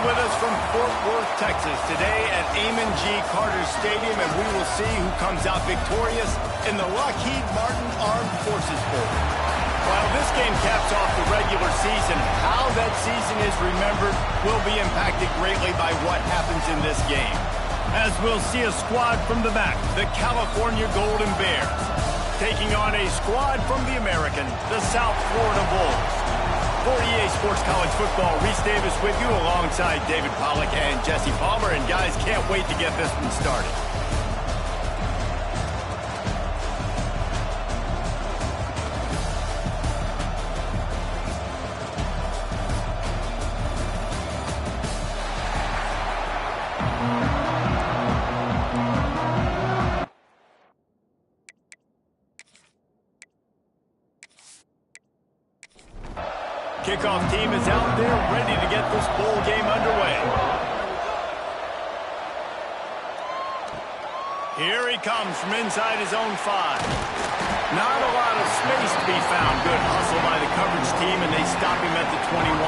with us from Fort Worth, Texas, today at Amon G. Carter Stadium, and we will see who comes out victorious in the Lockheed Martin Armed Forces Bowl. While this game caps off the regular season, how that season is remembered will be impacted greatly by what happens in this game. As we'll see a squad from the MAC, the California Golden Bears, taking on a squad from the American, the South Florida Bulls. For EA Sports College Football, Reese Davis with you alongside David Pollack and Jesse Palmer. And guys, can't wait to get this one started. Kickoff team is out there ready to get this bowl game underway. Here he comes from inside his own 5. Not a lot of space to be found. Good hustle by the coverage team, and they stop him at the 21.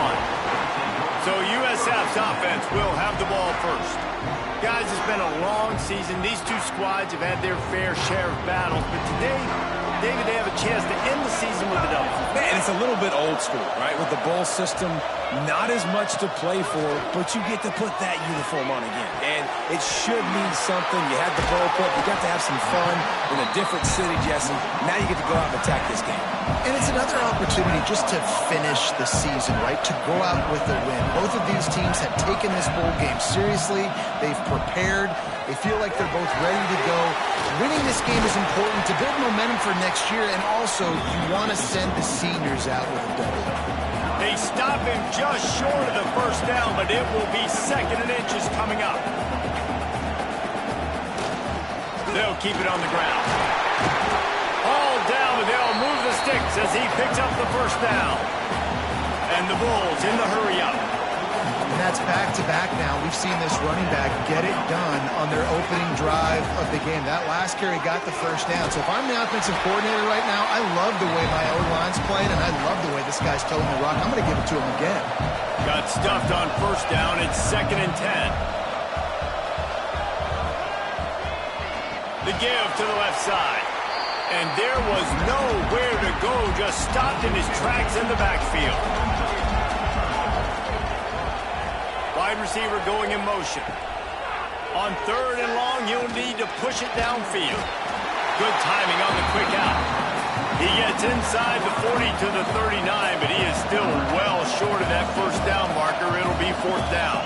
So USF's offense will have the ball first. Guys, it's been a long season. These two squads have had their fair share of battles, but today, David, they have a chance to end the season with a W. Man, it's a little bit old school, right? With the bowl system, not as much to play for, but you get to put that uniform on again. And it should mean something. You had the bowl put, you got to have some fun in a different city, Jesse. Now you get to go out and attack this game. And it's another opportunity just to finish the season, right? To go out with a win. Both of these teams have taken this bowl game seriously. They've prepared. They feel like they're both ready to go. Winning this game is important to build momentum for next year, and also you want to send the seniors out with a W. They stop him just short of the first down, but it will be 2nd and inches coming up. They'll keep it on the ground. All down, and they'll move the sticks as he picks up the first down. And the Bulls in the hurry up. And that's back-to-back now. We've seen this running back get it done on their opening drive of the game. That last carry got the first down. So if I'm the offensive coordinator right now, I love the way my O-line's playing, and I love the way this guy's toting the rock. I'm going to give it to him again. Got stuffed on first down. It's 2nd and 10. The give to the left side. And there was nowhere to go, just stopped in his tracks in the backfield. Wide receiver going in motion. On 3rd and long, you'll need to push it downfield. Good timing on the quick out. He gets inside the 40 to the 39, but he is still well short of that first down marker. It'll be 4th down.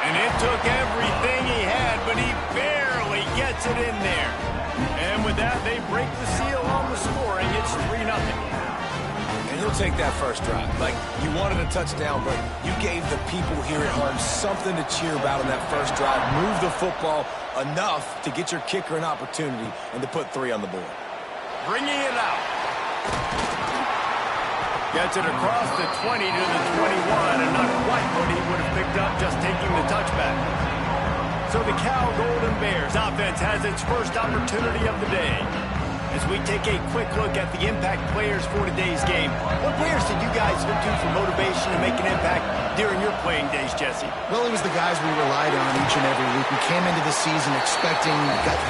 And it took everything he had, but he barely gets it in there. And with that, they break the seal on the scoring. It's 3-0. And he'll take that first drive. Like, you wanted a touchdown, but you gave the people here at home something to cheer about on that first drive. Move the football enough to get your kicker an opportunity and to put 3 on the board. Bringing it out. Gets it across the 20 to the 21, and not quite what he would have picked up just taking the touchback. So the Cal Golden Bears offense has its first opportunity of the day. As we take a quick look at the impact players for today's game, what players did you guys look to for motivation to make an impact during your playing days, Jesse? Well, it was the guys we relied on each and every week. We came into the season expecting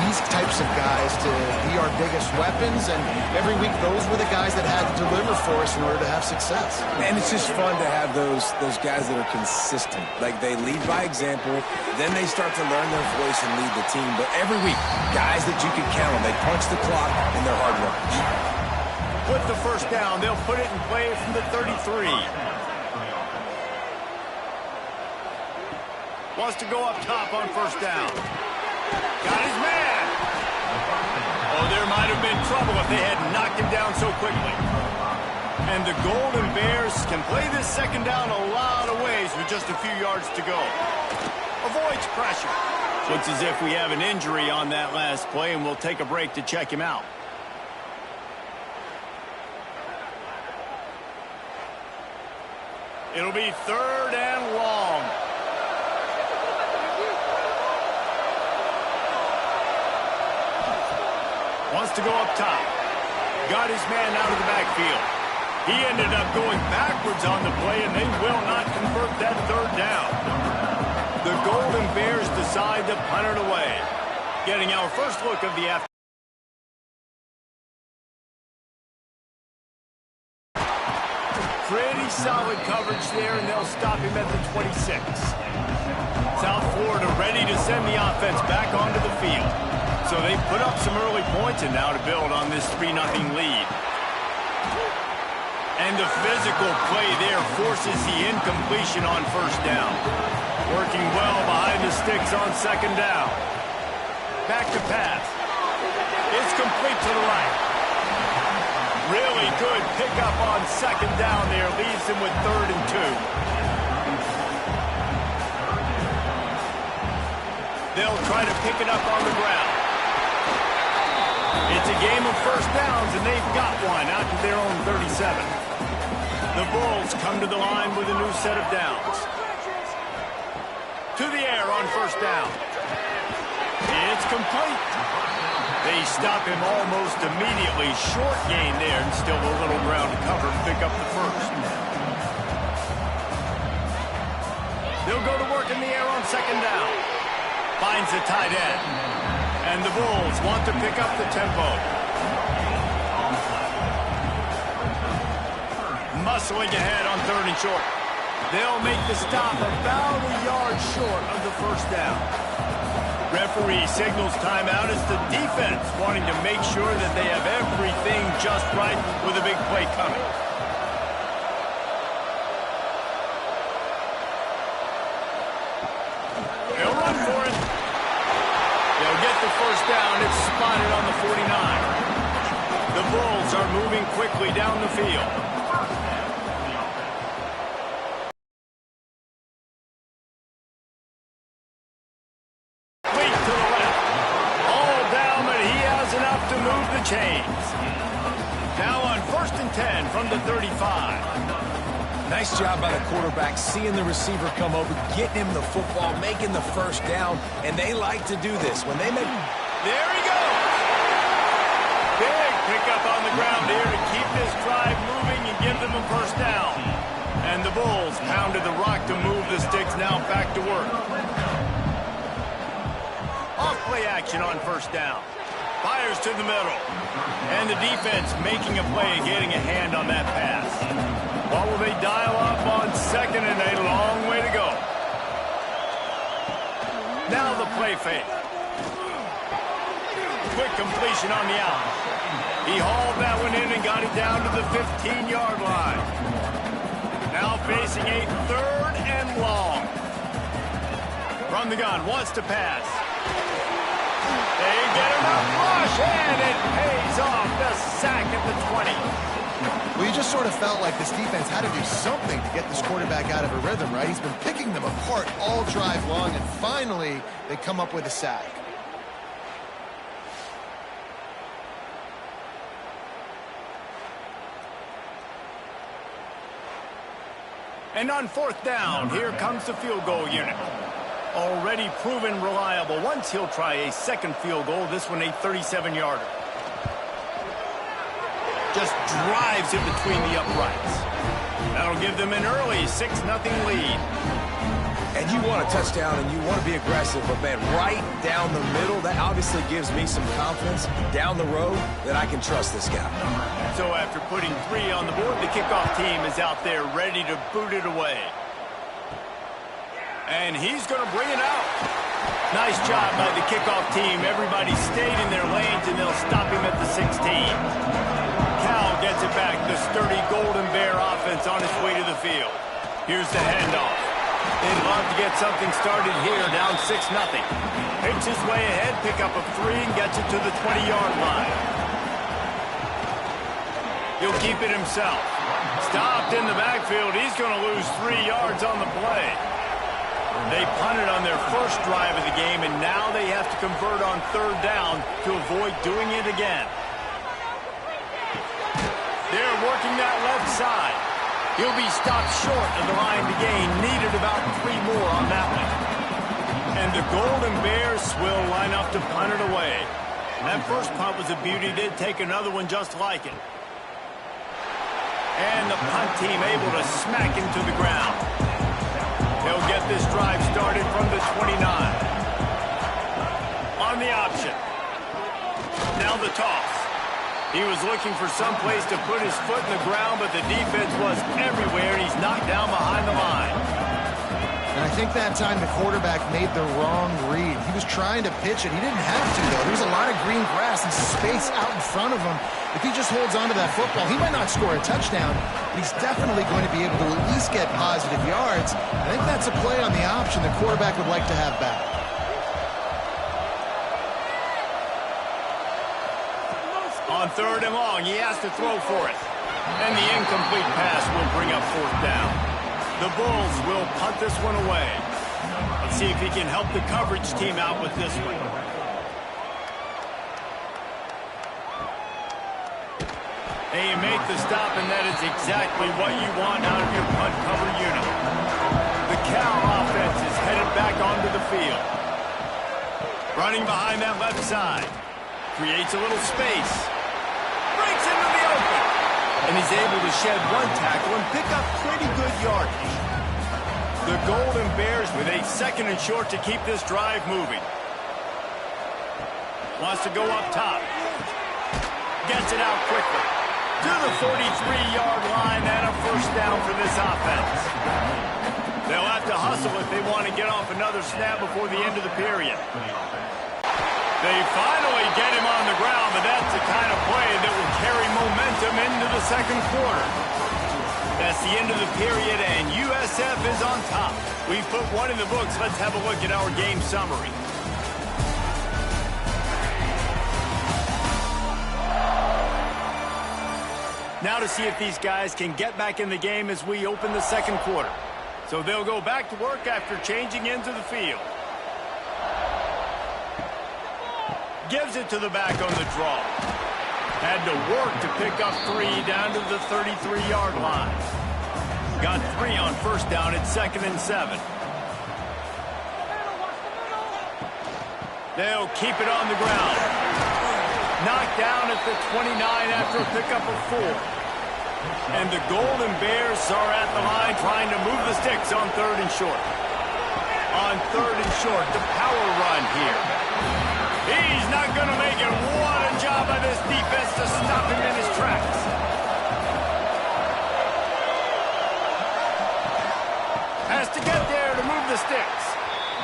these types of guys to be our biggest weapons, and every week those were the guys that had to deliver for us in order to have success. And it's just fun to have those guys that are consistent. Like, they lead by example, then they start to learn their voice and lead the team. But every week, guys that you can count on, they punch the clock, and they're hard workers. With the first down, they'll put it in play from the 33. Wants to go up top on first down. Got his man. Oh, there might have been trouble if they had knocked him down so quickly. And the Golden Bears can play this second down a lot of ways with just a few yards to go. Avoids pressure. Looks as if we have an injury on that last play, and we'll take a break to check him out. It'll be 3rd and long. Wants to go up top. Got his man out of the backfield. He ended up going backwards on the play, and they will not convert that third down. The Golden Bears decide to punt it away. Getting our first look of the afternoon. Pretty solid coverage there, and they'll stop him at the 26. South Florida ready to send the offense back onto the field. So they put up some early points, and now to build on this 3-0 lead. And the physical play there forces the incompletion on first down. Working well behind the sticks on second down. Back to pass. It's complete to the right. Really good pickup on second down there. Leaves them with 3rd and 2. They'll try to pick it up on the ground. It's a game of first downs, and they've got one out to their own 37. The Bulls come to the line with a new set of downs. To the air on first down. It's complete. They stop him almost immediately. Short gain there, and still a little ground to cover to pick up the first. They'll go to work in the air on second down. Finds the tight end. And the Bulls want to pick up the tempo. Muscling ahead on 3rd and short. They'll make the stop about a yard short of the first down. Referee signals timeout as the defense wanting to make sure that they have everything just right with a big play coming. They'll run for it. They'll get the first down. It's spotted on the 49. The Bulls are moving quickly down the field. Chains. Now on 1st and 10 from the 35. Nice job by the quarterback, seeing the receiver come over, getting him the football, making the first down, and they like to do this. When they make... There he goes! Big pickup on the ground here to keep this drive moving and give them a first down. And the Bulls pounded the rock to move the sticks, now back to work. Off play action on first down. Fires to the middle. And the defense making a play and getting a hand on that pass. What will they dial up on second, and a long way to go. Now the play fake. Quick completion on the out. He hauled that one in and got it down to the 15-yard line. Now facing a 3rd and long. From the gun, wants to pass. They get enough rush, and it pays off. The sack at the 20. Well, you just sort of felt like this defense had to do something to get this quarterback out of a rhythm, right? He's been picking them apart all drive long, and finally they come up with a sack. And on 4th down, here comes the field goal unit. Already proven reliable. Once he'll try a second field goal, this one a 37-yarder. Just drives it between the uprights. That'll give them an early 6-0 lead. And you want a touchdown and you want to be aggressive, but man, right down the middle, that obviously gives me some confidence down the road that I can trust this guy. So after putting 3 on the board, the kickoff team is out there ready to boot it away. And he's going to bring it out. Nice job by the kickoff team. Everybody stayed in their lanes, and they'll stop him at the 16. Cal gets it back. The sturdy Golden Bear offense on its way to the field. Here's the handoff. They'd love to get something started here, down 6-0. Picks his way ahead, pick up a 3, and gets it to the 20-yard line. He'll keep it himself. Stopped in the backfield. He's going to lose 3 yards on the play. They punted on their first drive of the game, and now they have to convert on 3rd down to avoid doing it again. They're working that left side. He'll be stopped short of the line to gain. Needed about 3 more on that one. And the Golden Bears will line up to punt it away. That first punt was a beauty. Did take another one just like it. And the punt team able to smack him to the ground. They'll get this drive started from the 29. On the option. Now the toss. He was looking for some place to put his foot in the ground, but the defense was everywhere, and he's knocked down behind the line. And I think that time the quarterback made the wrong read. He was trying to pitch it. He didn't have to, though. There's a lot of green grass and space out in front of him. If he just holds on to that football, he might not score a touchdown, but he's definitely going to be able to at least get positive yards. I think that's a play on the option the quarterback would like to have back. On 3rd and long, he has to throw for it. And the incomplete pass will bring up 4th down. The Bulls will punt this one away. Let's see if he can help the coverage team out with this one. And you make the stop, and that is exactly what you want out of your punt cover unit. The Cal offense is headed back onto the field. Running behind that left side. Creates a little space. Breaks into the open. And he's able to shed one tackle and pick up pretty good yardage. The Golden Bears with a 2nd and short to keep this drive moving. Wants to go up top. Gets it out quickly. To the 43-yard line and a 1st down for this offense. They'll have to hustle if they want to get off another snap before the end of the period. They finally get him on the ground, but that's the kind of play that will carry momentum into the 2nd quarter. That's the end of the period, and USF is on top. We've put one in the books. Let's have a look at our game summary. Now to see if these guys can get back in the game as we open the 2nd quarter. So they'll go back to work after changing into the field. Gives it to the back on the draw. Had to work to pick up 3 down to the 33-yard line. Got 3 on 1st down at 2nd and 7. They'll keep it on the ground. Knocked down at the 29 after a pickup of 4. And the Golden Bears are at the line trying to move the sticks on 3rd and short. On 3rd and short, the power run here. He's not going to make it. What a job by this defense to stop him in his tracks. Has to get there to move the sticks.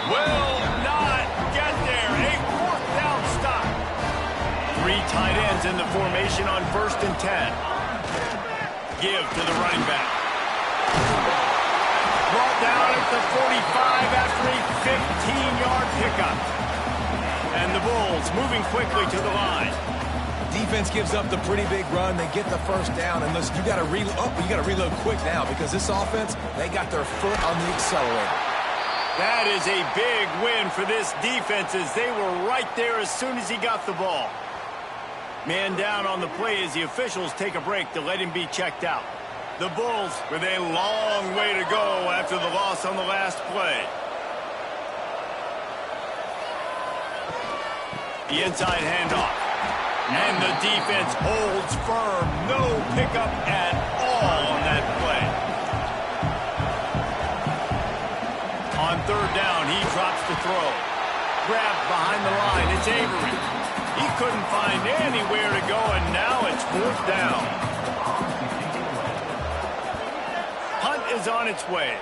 Will not get there. A 4th down stop. 3 tight ends in the formation on 1st and 10. Give to the running back. Brought down at the 45 after a 15-yard pickup. And the Bulls moving quickly to the line. Defense gives up the pretty big run. They get the 1st down. And listen, you got to reload quick now because this offense, they got their foot on the accelerator. That is a big win for this defense as they were right there as soon as he got the ball. Man down on the play as the officials take a break to let him be checked out. The Bulls with a long way to go after the loss on the last play. The inside handoff. And the defense holds firm. No pickup at all on that play. On 3rd down, he drops the throw. Grabbed behind the line. It's Avery. He couldn't find anywhere to go, and now it's 4th down. Hunt is on its way.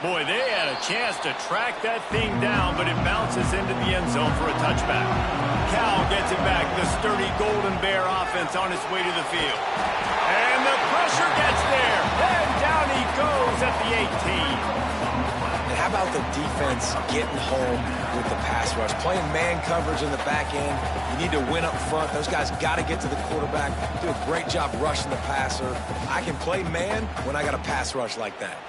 Boy, they had a chance to track that thing down, but it bounces into the end zone for a touchback. Cal gets it back. The sturdy Golden Bear offense on its way to the field. And the pressure gets there. And down he goes at the 18. And how about the defense getting home with the pass rush? Playing man coverage in the back end. You need to win up front. Those guys got to get to the quarterback. Do a great job rushing the passer. I can play man when I got a pass rush like that.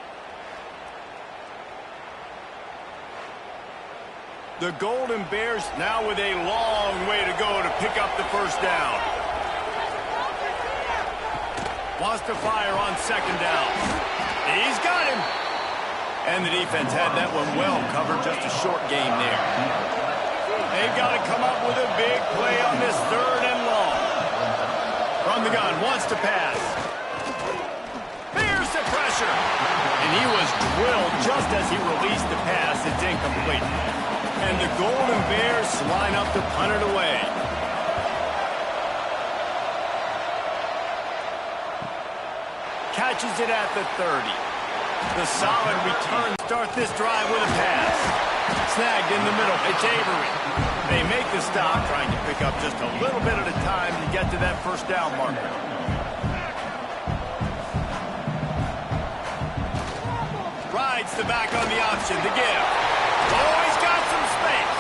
The Golden Bears now with a long way to go to pick up the 1st down. Wants to fire on 2nd down. He's got him. And the defense had that one well covered. Just a short game there. They've got to come up with a big play on this 3rd and long. the gun, wants to pass. Here's the pressure. And he was drilled just as he released the pass. It's incomplete. And the Golden Bears line up to punt it away. Catches it at the 30. The solid return start this drive with a pass. Snagged in the middle. It's Avery. They make the stop, trying to pick up just a little bit at a time to get to that first down marker. Rides the back on the option. The give. Oh, he's got some space.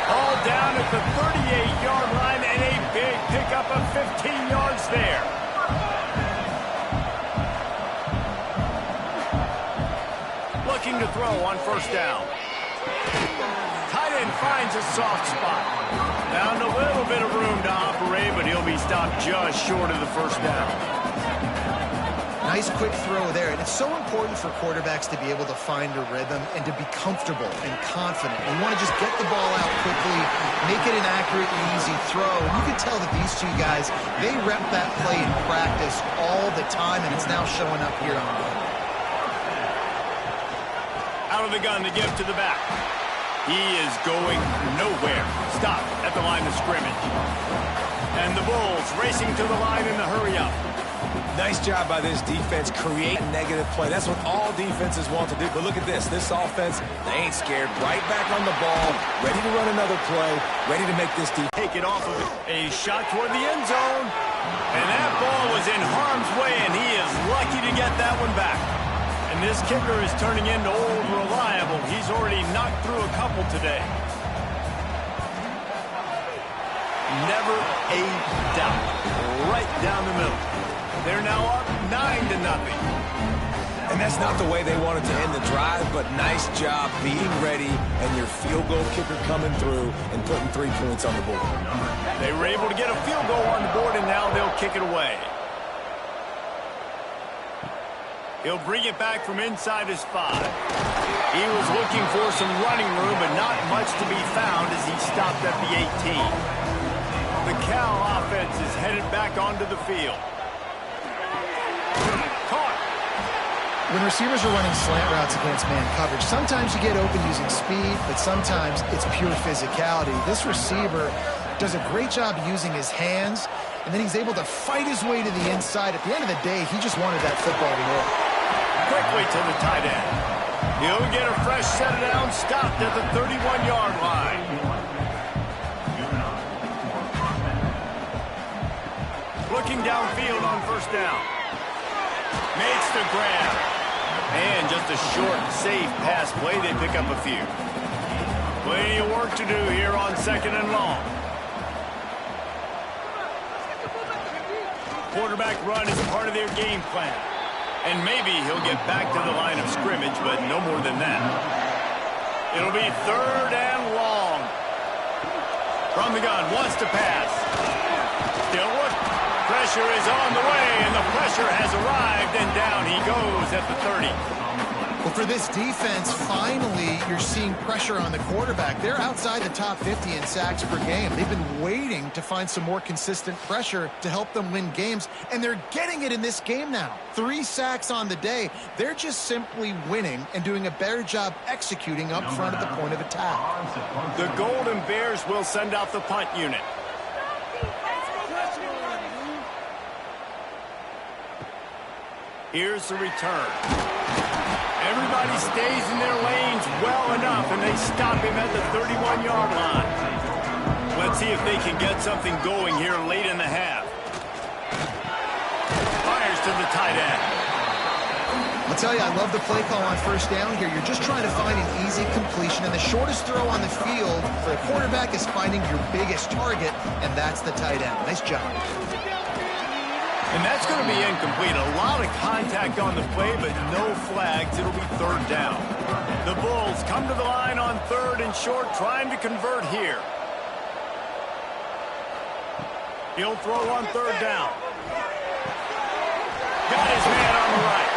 All down at the 38-yard line and a big pickup of 15 yards there. Looking to throw on first down. Tight end finds a soft spot. Found a little bit of room to operate, but he'll be stopped just short of the first down. Nice quick throw there, and it's so important for quarterbacks to be able to find a rhythm and to be comfortable and confident. You want to just get the ball out quickly, make it an accurate and easy throw. And you can tell that these two guys, they rep that play in practice all the time, and it's now showing up here on the game. Out of the gun to give to the back. He is going nowhere. Stop at the line of scrimmage. And the Bulls racing to the line in the hurry-up. Nice job by this defense. Create a negative play. That's what all defenses want to do. But look at this. This offense, they ain't scared. Right back on the ball. Ready to run another play. Ready to make this defense. Take it off of it. A shot toward the end zone. And that ball was in harm's way, and he is lucky to get that one back. And this kicker is turning into old reliable. He's already knocked through a couple today. Never a doubt. Right down the middle. They're now up 9-0. And that's not the way they wanted to end the drive, but nice job being ready and your field goal kicker coming through and putting 3 points on the board. They were able to get a field goal on the board, and now they'll kick it away. He'll bring it back from inside his 5. He was looking for some running room, but not much to be found as he stopped at the 18. The Cal offense is headed back onto the field. Caught. When receivers are running slant routes against man coverage, sometimes you get open using speed, but sometimes it's pure physicality. This receiver does a great job using his hands, and then he's able to fight his way to the inside. At the end of the day, he just wanted that football to hit. Quickly to the tight end. He'll get a fresh set down, stopped at the 31-yard line. Looking downfield on first down. Makes the grab. And just a short, safe pass play. They pick up a few. Plenty of work to do here on 2nd and long. Quarterback run is part of their game plan. And maybe he'll get back to the line of scrimmage, but no more than that. It'll be 3rd and long. From the gun, wants to pass. Still what? Pressure is on the way, and the pressure has arrived, and down he goes at the 30. Well, for this defense, finally, you're seeing pressure on the quarterback. They're outside the top 50 in sacks per game. They've been waiting to find some more consistent pressure to help them win games, and they're getting it in this game now. 3 sacks on the day. They're just simply winning and doing a better job executing up front at the point of attack. The Golden Bears will send out the punt unit. Here's the return. Everybody stays in their lanes well enough, and they stop him at the 31-yard line. Let's see if they can get something going here late in the half. Fires to the tight end. I'll tell you, I love the play call on first down here. You're just trying to find an easy completion, and the shortest throw on the field for a quarterback is finding your biggest target, and that's the tight end. Nice job. And that's going to be incomplete. A lot of contact on the play, but no flags. It'll be 3rd down. The Bulls come to the line on 3rd and short, trying to convert here. He'll throw on 3rd down. Got his man on the right.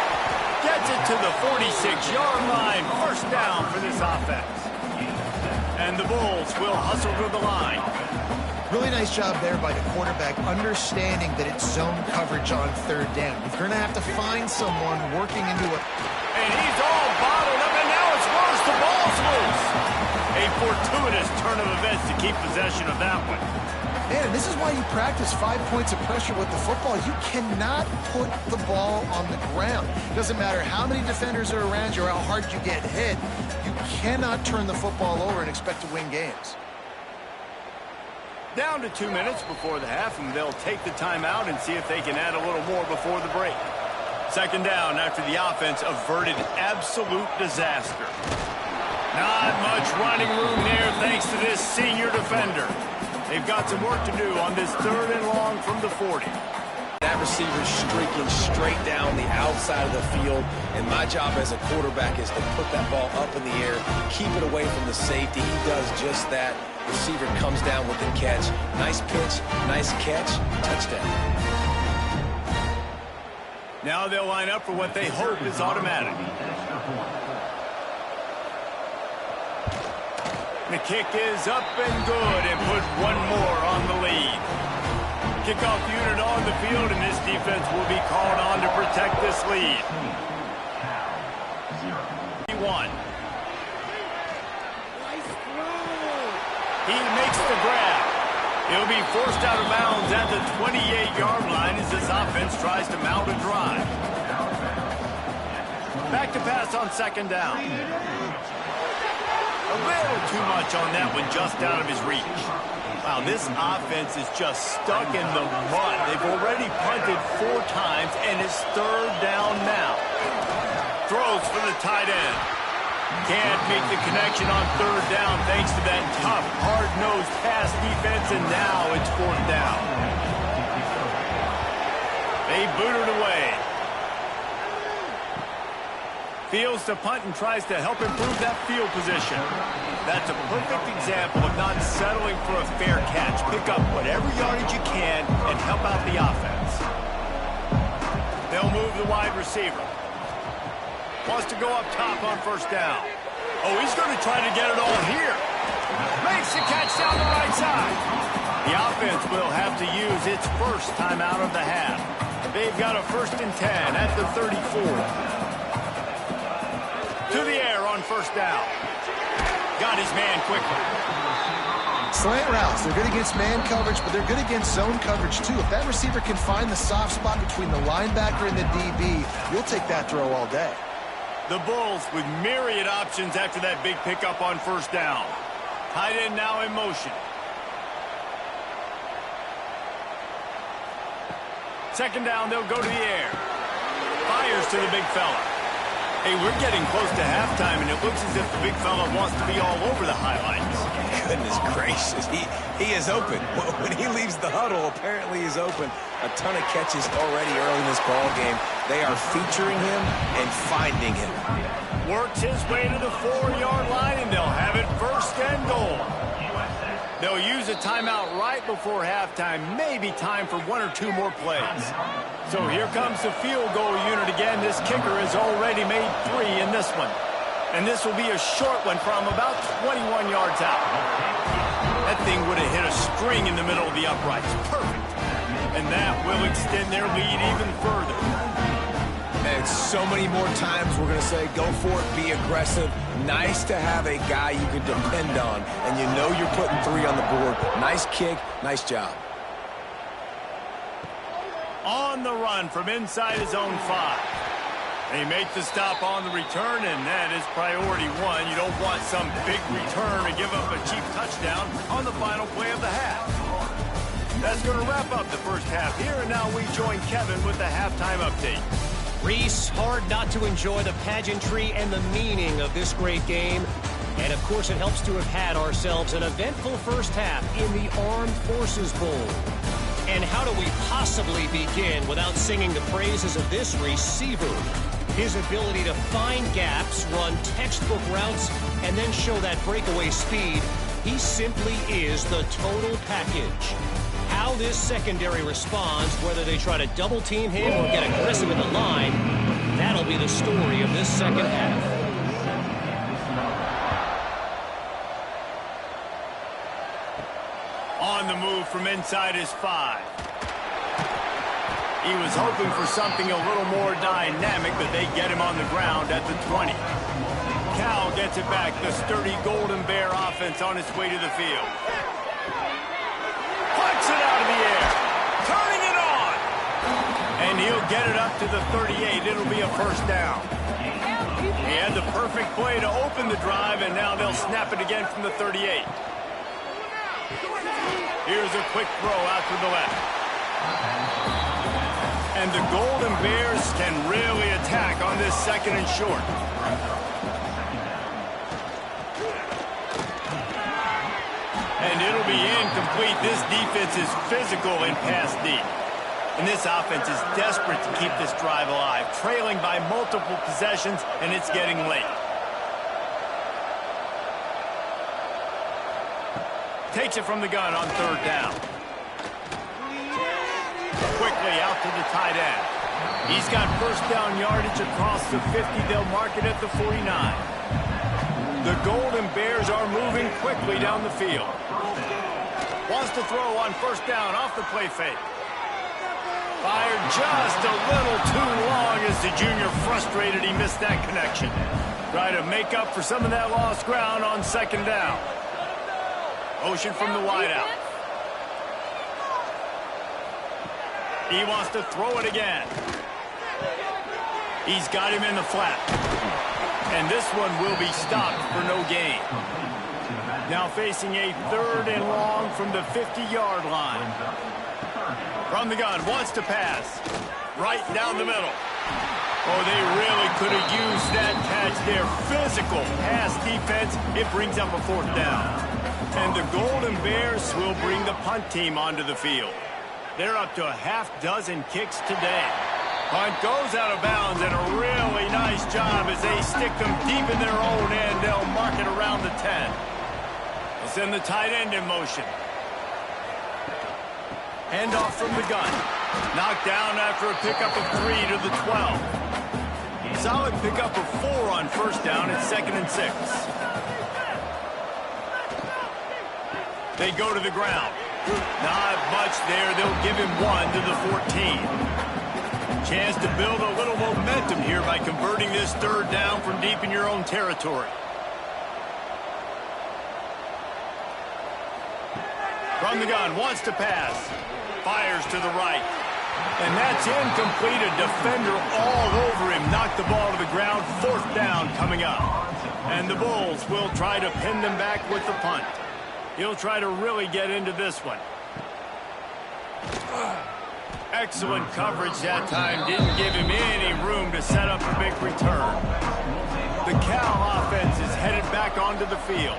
Gets it to the 46-yard line. First down for this offense. And the Bulls will hustle to the line. Really nice job there by the quarterback, understanding that it's zone coverage on third down. You're going to have to find someone working into a... And he's all bottled up, and now it's worse. The ball's loose. A fortuitous turn of events to keep possession of that one. Man, this is why you practice 5 points of pressure with the football. You cannot put the ball on the ground. Doesn't matter how many defenders are around you or how hard you get hit. You cannot turn the football over and expect to win games. Down to 2 minutes before the half, and they'll take the timeout and see if they can add a little more before the break. Second down after the offense averted absolute disaster. Not much running room there thanks to this senior defender. They've got some work to do on this 3rd and long from the 40. That receiver's streaking straight down the outside of the field, and my job as a quarterback is to put that ball up in the air, keep it away from the safety. He does just that. Receiver comes down with the catch. Nice pitch, nice catch, touchdown. Now they'll line up for what they hope is automatic. The kick is up and good, and put one more on the lead. Kickoff unit on the field, and this defense will be called on to protect this lead. 1. He makes the grab. He'll be forced out of bounds at the 28-yard line as his offense tries to mount a drive. Back to pass on second down. A little too much on that one, just out of his reach. Wow, this offense is just stuck in the mud. They've already punted 4 times, and it's 3rd down now. Throws for the tight end. Can't make the connection on 3rd down thanks to that tough, hard-nosed pass defense, and now it's 4th down. They boot it away. Fields to punt and tries to help improve that field position. That's a perfect example of not settling for a fair catch. Pick up whatever yardage you can and help out the offense. They'll move the wide receiver. Wants to go up top on 1st down. Oh, he's going to try to get it all here. Makes the catch down the right side. The offense will have to use its first timeout of the half. They've got a 1st and 10 at the 34. To the air on 1st down. Got his man quickly. Slant routes, they're good against man coverage, but they're good against zone coverage too. If that receiver can find the soft spot between the linebacker and the DB, you'll take that throw all day. The Bulls with myriad options after that big pickup on 1st down. Tight end now in motion. Second down, they'll go to the air. Fires to the big fella. Hey, we're getting close to halftime, and it looks as if the big fella wants to be all over the highlights. Goodness gracious, he is open. When he leaves the huddle, apparently he's open. A ton of catches already early in this ball game. They are featuring him and finding him. Works his way to the 4-yard line, and they'll have it 1st and goal. They'll use a timeout right before halftime. Maybe time for 1 or 2 more plays. So here comes the field goal unit again. This kicker has already made 3 in this one. And this will be a short one from about 21 yards out. That thing would have hit a string in the middle of the uprights. Perfect. And that will extend their lead even further. And so many more times we're going to say, go for it, be aggressive. Nice to have a guy you can depend on, and you know you're putting 3 on the board. Nice kick, nice job. On the run from inside his own 5. They make the stop on the return, and that is priority 1. You don't want some big return to give up a cheap touchdown on the final play of the half. That's going to wrap up the first half here, and now we join Kevin with the halftime update. Reese, hard not to enjoy the pageantry and the meaning of this great game. And, of course, it helps to have had ourselves an eventful first half in the Armed Forces Bowl. And how do we possibly begin without singing the praises of this receiver? His ability to find gaps, run textbook routes, and then show that breakaway speed. He simply is the total package. How this secondary responds, whether they try to double-team him or get aggressive in the line, that'll be the story of this second half. On the move from inside his 5. He was hoping for something a little more dynamic, but they get him on the ground at the 20. Cal gets it back. The sturdy Golden Bear offense on its way to the field. Punts it out of the air. Turning it on. And he'll get it up to the 38. It'll be a first down. He had the perfect play to open the drive, and now they'll snap it again from the 38. Here's a quick throw out to the left. And the Golden Bears can really attack on this second and short. And it'll be incomplete. This defense is physical in pass deep. And this offense is desperate to keep this drive alive, trailing by multiple possessions, and it's getting late. Takes it from the gun on third down. Quickly out to the tight end. He's got first down yardage across the 50. They'll mark it at the 49. The Golden Bears are moving quickly down the field. Wants to throw on first down off the play fake. Fired just a little too long as the junior frustrated. He missed that connection. Try to make up for some of that lost ground on second down. Motion from the wideout. He wants to throw it again. He's got him in the flat. And this one will be stopped for no gain. Now facing a third and long from the 50-yard line. From the gun, wants to pass. Right down the middle. Oh, they really could have used that catch there. Physical pass defense. It brings up a fourth down. And the Golden Bears will bring the punt team onto the field. They're up to a half dozen kicks today. Punt goes out of bounds, and a really nice job as they stick them deep in their own end. They'll mark it around the 10. They'll send the tight end in motion. Handoff from the gun. Knocked down after a pickup of 3 to the 12. Solid pickup of 4 on first down. It's 2nd and 6. They go to the ground. Not much there. They'll give him 1 to the 14. Chance to build a little momentum here by converting this third down from deep in your own territory. From the gun, wants to pass. Fires to the right. And that's incomplete. A defender all over him. Knocked the ball to the ground. Fourth down coming up. And the Bulls will try to pin them back with the punt. He'll try to really get into this one. Excellent coverage that time. Didn't give him any room to set up a big return. The Cal offense is headed back onto the field.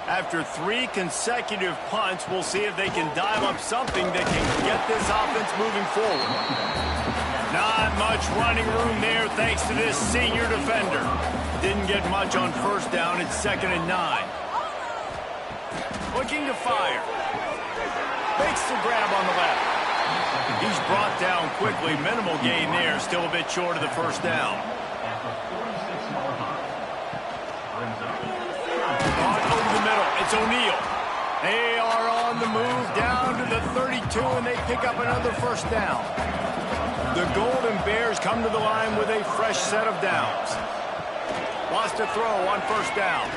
After 3 consecutive punts, we'll see if they can dial up something that can get this offense moving forward. Not much running room there thanks to this senior defender. Didn't get much on first down. It's 2nd and 9. Looking to fire. Makes the grab on the left. He's brought down quickly. Minimal gain there. Still a bit short of the first down. On over the middle. It's O'Neal. They are on the move down to the 32, and they pick up another first down. The Golden Bears come to the line with a fresh set of downs. Wants to throw on first down.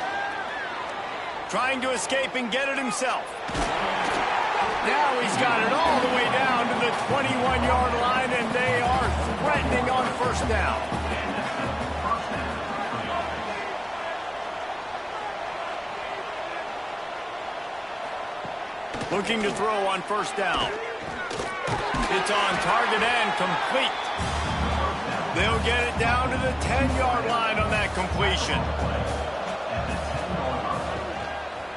Trying to escape and get it himself. Now he's got it all the way down to the 21-yard line, and they are threatening on first down. Looking to throw on first down. It's on target and complete. They'll get it down to the 10-yard line on that completion.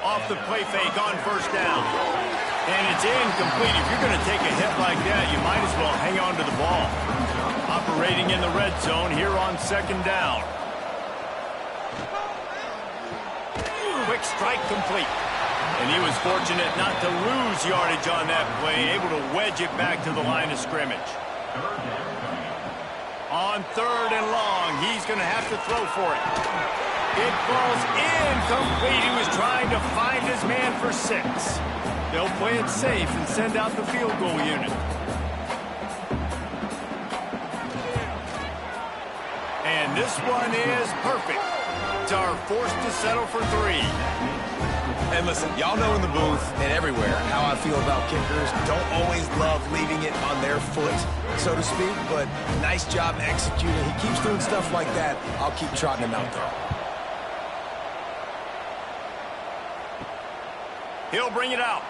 Off the play fake on first down. And it's incomplete. If you're going to take a hit like that, you might as well hang on to the ball. Operating in the red zone here on second down. Quick strike complete. And he was fortunate not to lose yardage on that play, able to wedge it back to the line of scrimmage. On third and long, he's going to have to throw for it. It falls incomplete. He was trying to find his man for 6. They'll play it safe and send out the field goal unit. And this one is perfect. Are forced to settle for 3. And listen, y'all know in the booth and everywhere how I feel about kickers. Don't always love leaving it on their foot, so to speak, but nice job executing. He keeps doing stuff like that. I'll keep trotting him out there. He'll bring it out.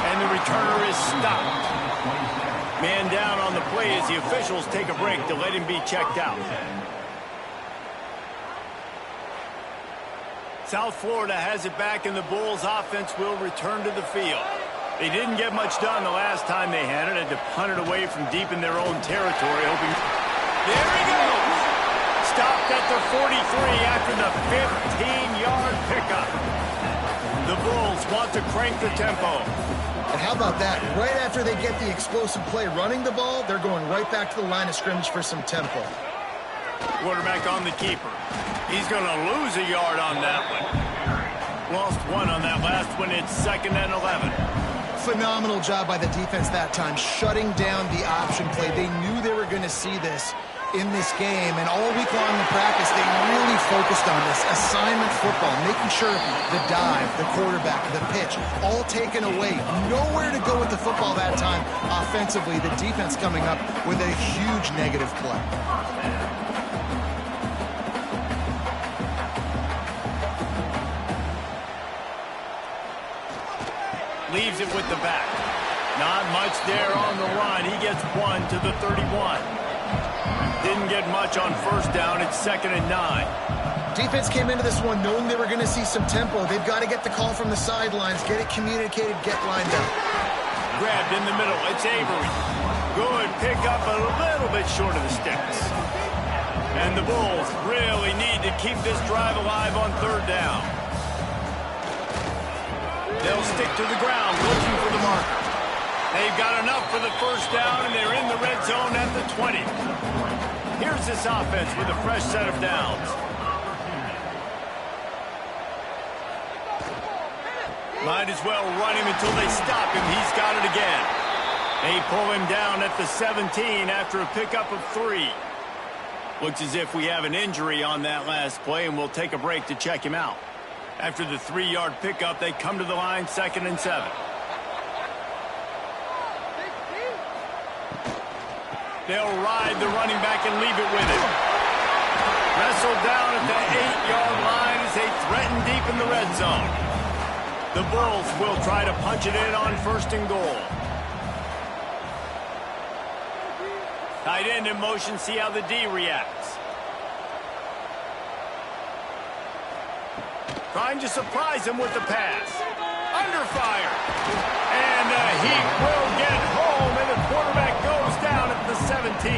And the returner is stopped. Man down on the play as the officials take a break to let him be checked out. South Florida has it back, and the Bulls offense will return to the field. They didn't get much done the last time they had it. Had to punt it away from deep in their own territory, hoping... There he goes! Stopped at the 43 after the 15-yard pickup. The Bulls want to crank the tempo. And how about that? Right after they get the explosive play running the ball, they're going right back to the line of scrimmage for some tempo. Quarterback on the keeper. He's going to lose a yard on that one. Lost 1 on that last one. It's 2nd and 11. Phenomenal job by the defense that time, shutting down the option play. They knew they were going to see this in this game, and all week long in practice, they really focused on this assignment football, making sure the dive, the quarterback, the pitch, all taken away. Nowhere to go with the football that time offensively. The defense coming up with a huge negative play. Leaves it with the back. Not much there on the line. He gets 1 to the 31. Didn't get much on first down. It's 2nd and 9. Defense came into this one knowing they were going to see some tempo. They've got to get the call from the sidelines, get it communicated, get lined up. Grabbed in the middle. It's Avery. Good pick up a little bit short of the sticks. And the Bulls really need to keep this drive alive on 3rd down. They'll stick to the ground looking for the marker. They've got enough for the first down, and they're in the red zone at the 20. Here's this offense with a fresh set of downs. Might as well run him until they stop him. He's got it again. They pull him down at the 17 after a pickup of 3. Looks as if we have an injury on that last play, and we'll take a break to check him out. After the 3-yard pickup, they come to the line, 2nd and 7. They'll ride the running back and leave it with him. Wrestled down at the 8-yard line as they threaten deep in the red zone. The Bulls will try to punch it in on 1st and goal. Tight end in motion, see how the D reacts. Trying to surprise him with the pass. Under fire. And he will get home, and the quarterback goes down at the 17.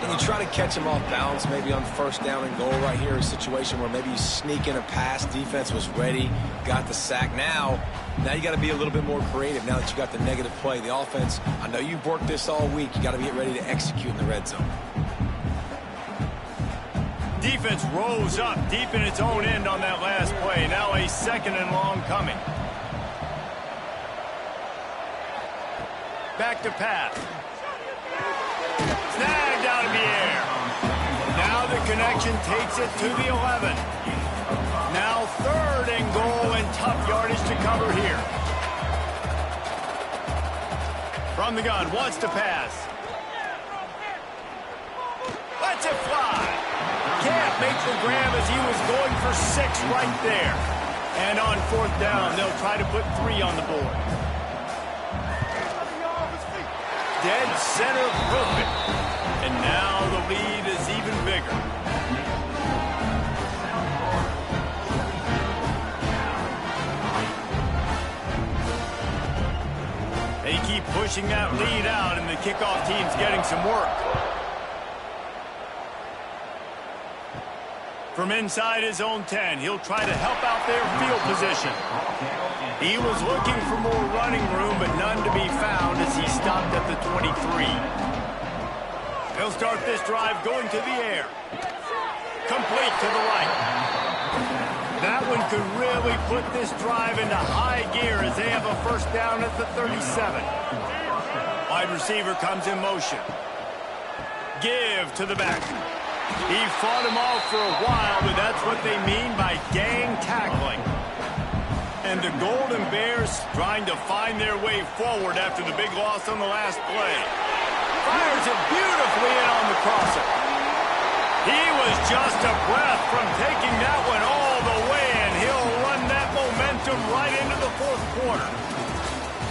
And you try to catch him off balance, maybe on 1st down and goal right here, a situation where maybe you sneak in a pass. Defense was ready, got the sack. Now you got to be a little bit more creative now that you got the negative play. The offense, I know you've worked this all week. You got to get ready to execute in the red zone. Defense rose up deep in its own end on that last play. Now a 2nd and long coming. Back to pass. Snagged out of the air. Now the connection takes it to the 11. Now 3rd and goal, and tough yardage to cover here. From the gun, wants to pass. Lets it fly. Can't make the grab as he was going for 6 right there. And on 4th down, they'll try to put 3 on the board. Dead center perfect. And now the lead is even bigger. They keep pushing that lead out, and the kickoff team's getting some work. From inside his own 10, he'll try to help out their field position. He was looking for more running room, but none to be found as he stopped at the 23. He'll start this drive going to the air. Complete to the right. That one could really put this drive into high gear as they have a first down at the 37. Wide receiver comes in motion. Give to the back. He fought him off for a while, but that's what they mean by gang tackling. And the Golden Bears trying to find their way forward after the big loss on the last play. Fires it beautifully in on the crosser. He was just a breath from taking that one all the way, and he'll run that momentum right into the fourth quarter.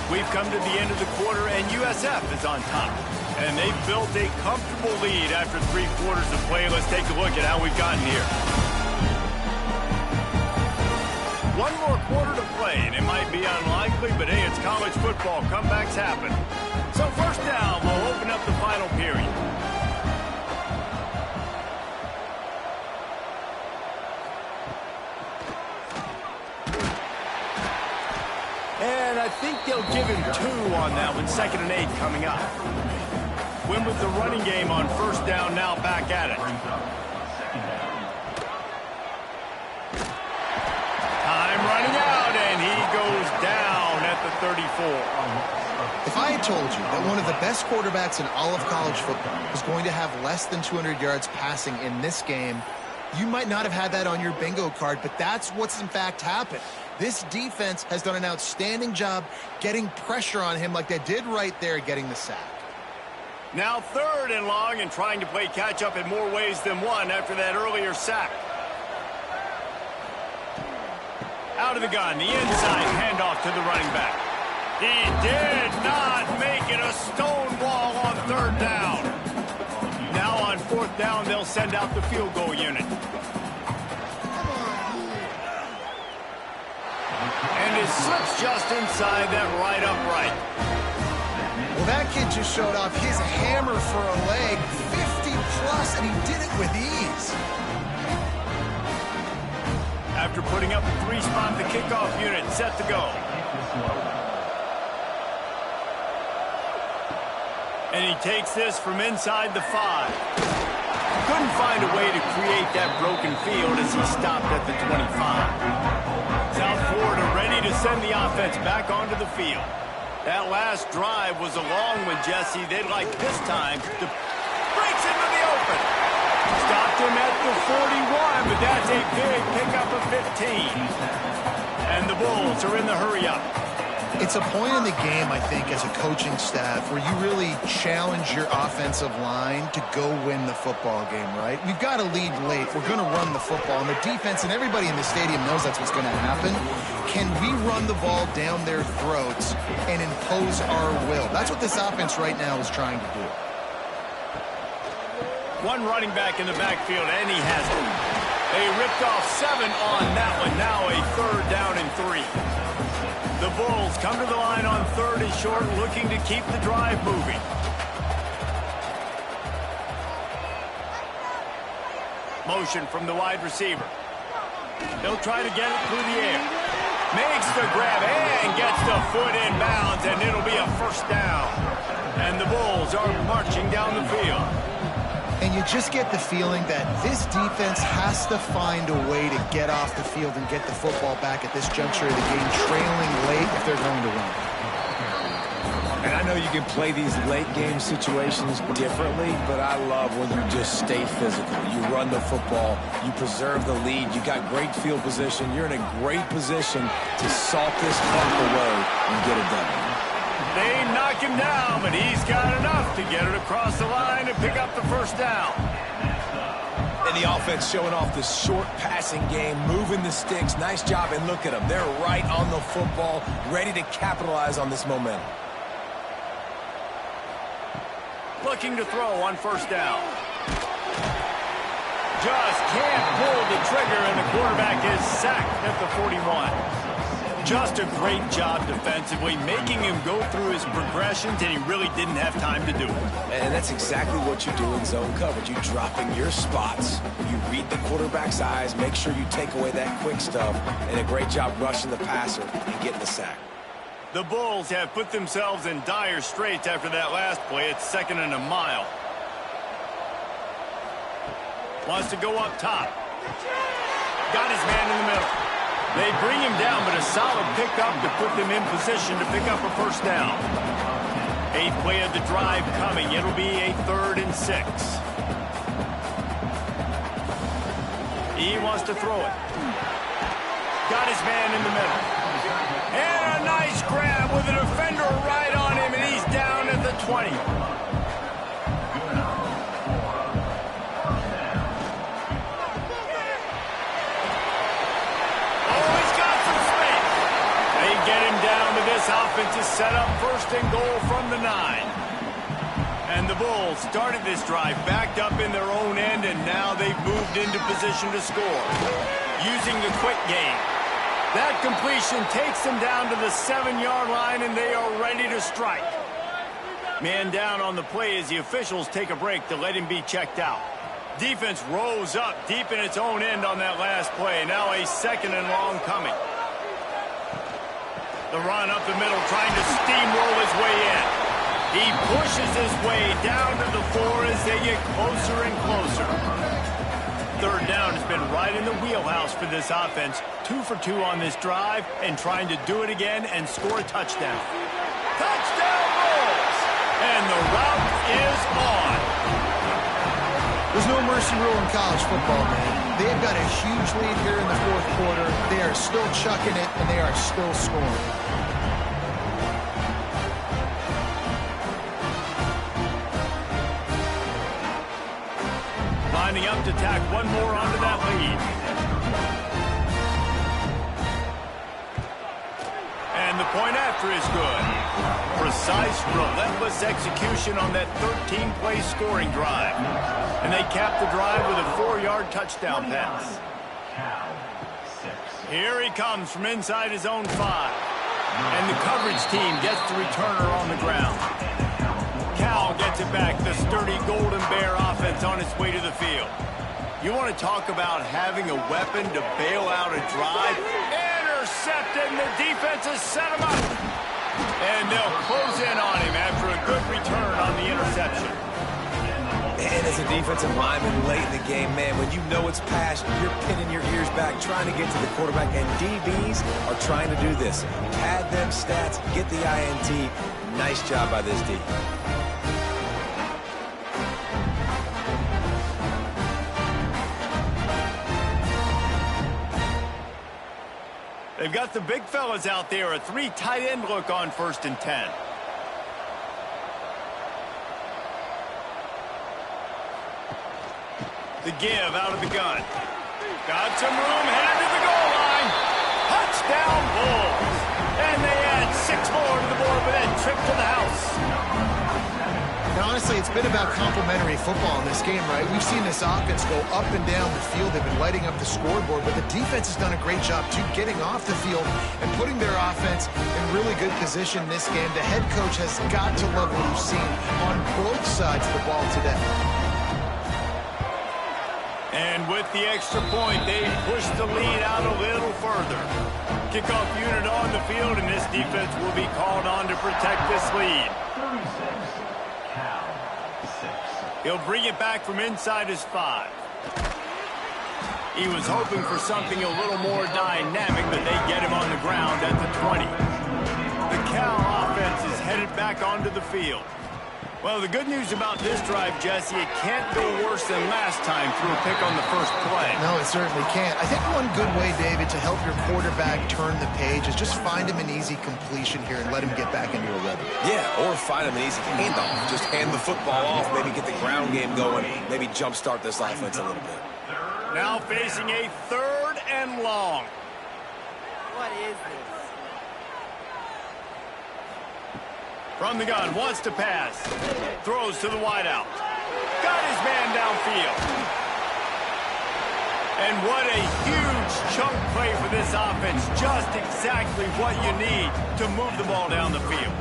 We've come to the end of the quarter, and USF is on top. And they've built a comfortable lead after 3 quarters of play. Let's take a look at how we've gotten here. 1 more quarter to play, and it might be unlikely, but hey, it's college football. Comebacks happen. So first down, we'll open up the final period. And I think they'll give him 2 on that one. 2nd and 8 coming up. Win with the running game on first down, now back at it. Time running out, and he goes down at the 34. If I had told you that one of the best quarterbacks in all of college football was going to have less than 200 yards passing in this game, you might not have had that on your bingo card, but that's what's in fact happened. This defense has done an outstanding job getting pressure on him like they did right there, getting the sack. Now 3rd and long, and trying to play catch-up in more ways than one after that earlier sack. Out of the gun, the inside handoff to the running back. He did not make it a stonewall on 3rd down. Now on 4th down, they'll send out the field goal unit. And it slips just inside that right upright. Well, that kid just showed off his hammer for a leg, 50+, and he did it with ease. After putting up a 3-spot, the kickoff unit set to go. And he takes this from inside the 5. Couldn't find a way to create that broken field as he stopped at the 25. South Florida ready to send the offense back onto the field. That last drive was a long one, Jesse. They'd like this time to breaks into the open. Stopped him at the 41, but that's a big pickup of 15. And the Bulls are in the hurry-up. It's a point in the game, I think, as a coaching staff where you really challenge your offensive line to go win the football game, right? We've got to lead late. We're going to run the football. And the defense and everybody in the stadium knows that's what's going to happen. Can we run the ball down their throats and impose our will? That's what this offense right now is trying to do. 1 running back in the backfield, and he has it. They ripped off 7 on that one. Now a 3rd down and 3. The Bulls come to the line on 3rd and short, looking to keep the drive moving. Motion from the wide receiver. They'll try to get it through the air. Makes the grab and gets the foot in bounds, and it'll be a first down. And the Bulls are marching down the field. And you just get the feeling that this defense has to find a way to get off the field and get the football back at this juncture of the game, trailing late if they're going to win. And I know you can play these late game situations differently, but I love when you just stay physical. You run the football, you preserve the lead, you got great field position, you're in a great position to salt this clock away and get it done. They knock him down, but he's got enough to get it across the line and pick up the first down. And the offense showing off the short passing game, moving the sticks. Nice job, and look at them. They're right on the football, ready to capitalize on this momentum. Looking to throw on first down. Just can't pull the trigger, and the quarterback is sacked at the 41. Just a great job defensively, making him go through his progressions, and he really didn't have time to do it. And that's exactly what you do in zone coverage. You drop in your spots, you read the quarterback's eyes, make sure you take away that quick stuff, and a great job rushing the passer and getting the sack. The Bulls have put themselves in dire straits after that last play. It's 2nd and a mile. Wants to go up top. got his man in the middle. They bring him down, but a solid pickup to put them in position to pick up a first down. 8th play of the drive coming. It'll be a 3rd and 6. He wants to throw it. Got his man in the middle. And a nice grab with a defender right on him, and he's down at the 20. This offense is set up 1st and goal from the 9. And the Bulls started this drive backed up in their own end, and now they've moved into position to score. Using the quick game. That completion takes them down to the 7-yard line, and they are ready to strike. Man down on the play as the officials take a break to let him be checked out. Defense rose up deep in its own end on that last play. Now a 2nd and long coming. The run up the middle, trying to steamroll his way in. He pushes his way down to the 4 as they get closer and closer. 3rd down has been right in the wheelhouse for this offense. 2 for 2 on this drive and trying to do it again and score a touchdown. Touchdown Bulls! And the route is on. There's no mercy rule in college football, man. They've got a huge lead here in the 4th quarter. They are still chucking it, and they are still scoring. Lining up to tack one more onto that lead. And the point after is good. Precise, relentless execution on that 13-play scoring drive. And they cap the drive with a 4-yard touchdown pass. Here he comes from inside his own 5. And the coverage team gets the returner on the ground. Cal gets it back, the sturdy Golden Bear offense on its way to the field. You want to talk about having a weapon to bail out a drive? Intercepted, and the defense has set him up. And they'll close in on him after a good return on the interception. And as a defensive lineman late in the game, man, when you know it's past, you're pinning your ears back, trying to get to the quarterback, and DBs are trying to do this. Pad them stats, get the INT. Nice job by this D. They've got the big fellas out there, a 3 tight end look on 1st and 10. The give out of the gun. Got some room, headed to the goal line. Touchdown Bulls. And they add 6 more to the board with that trip to the house. Now, honestly, it's been about complementary football in this game, right? We've seen this offense go up and down the field. They've been lighting up the scoreboard, but the defense has done a great job, too, getting off the field and putting their offense in really good position in this game. The head coach has got to love what we've seen on both sides of the ball today. And with the extra point, they push the lead out a little further. Kickoff unit on the field, and this defense will be called on to protect this lead. He'll bring it back from inside his 5. He was hoping for something a little more dynamic, but they get him on the ground at the 20. The Cal offense is headed back onto the field. Well, the good news about this drive, Jesse, it can't go worse than last time through a pick on the first play. No, it certainly can't. I think one good way, David, to help your quarterback turn the page is just find him an easy completion here and let him get back into a rhythm. Yeah, or find him an easy handoff. Just hand the football off, maybe get the ground game going, maybe jumpstart this offense a little bit. Now facing a 3rd and long. What is this? From the gun, wants to pass. Throws to the wideout. Got his man downfield. And what a huge chunk play for this offense. Just exactly what you need to move the ball down the field.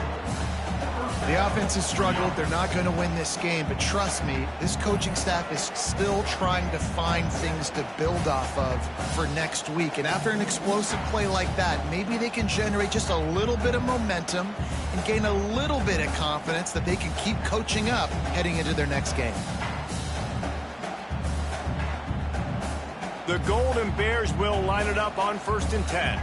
The offense has struggled. They're not going to win this game, but trust me, this coaching staff is still trying to find things to build off of for next week. And after an explosive play like that, maybe they can generate just a little bit of momentum and gain a little bit of confidence that they can keep coaching up heading into their next game. The Golden Bears will line it up on 1st and 10.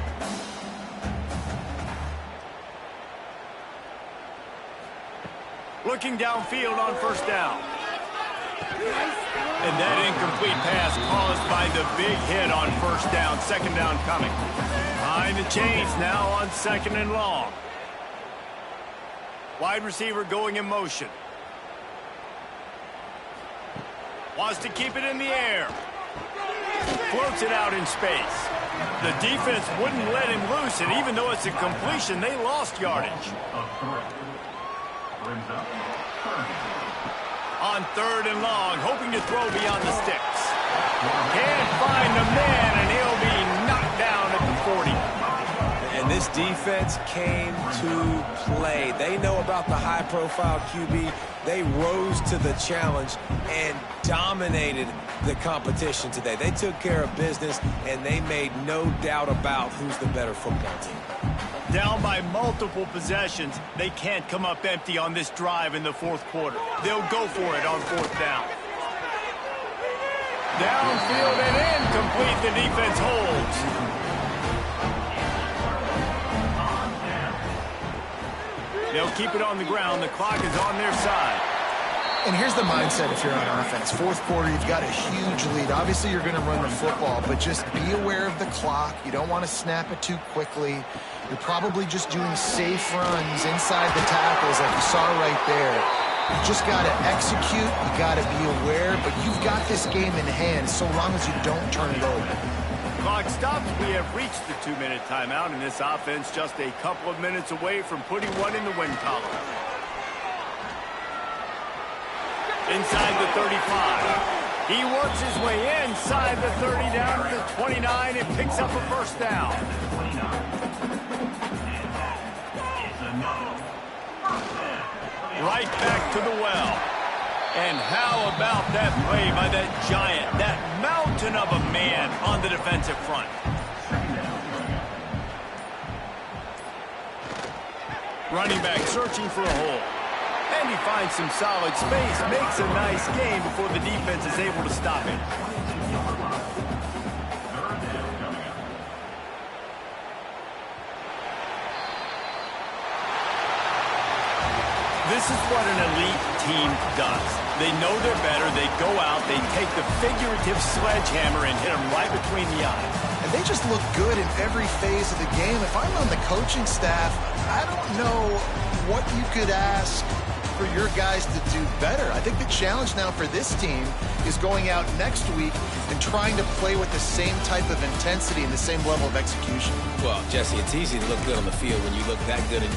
Looking downfield on 1st down. And that incomplete pass caused by the big hit on 1st down. 2nd down coming. Behind the chains now on 2nd and long. Wide receiver going in motion. Wants to keep it in the air. Floats it out in space. The defense wouldn't let him loose, and even though it's a completion, they lost yardage. On 3rd and long, hoping to throw beyond the sticks. Can't find the man, and he'll be knocked down at the 40. And this defense came to play. They know about the high-profile QB. They rose to the challenge and dominated the competition today. They took care of business, and they made no doubt about who's the better football team. Down by multiple possessions, they can't come up empty on this drive in the 4th quarter. They'll go for it on 4th down. Downfield and incomplete. The defense holds. They'll keep it on the ground. The clock is on their side. And here's the mindset if you're on offense. 4th quarter, you've got a huge lead. Obviously, you're going to run the football, but just be aware of the clock. You don't want to snap it too quickly. You're probably just doing safe runs inside the tackles like you saw right there. You just got to execute. You got to be aware, but you've got this game in hand so long as you don't turn it over. Clock stops. We have reached the 2-minute timeout, and this offense just a couple of minutes away from putting one in the win column. Inside the 35. He works his way inside the 30 down to the 29 and picks up a 1st down. Right back to the well. And how about that play by that giant, that mountain of a man on the defensive front? Running back searching for a hole. And he finds some solid space, makes a nice gain before the defense is able to stop it. This is what an elite team does. They know they're better. They go out. They take the figurative sledgehammer and hit them right between the eyes. And they just look good in every phase of the game. If I'm on the coaching staff, I don't know what you could ask for your guys to do better. I think the challenge now for this team is going out next week and trying to play with the same type of intensity and the same level of execution. Well, Jesse, it's easy to look good on the field when you look that good in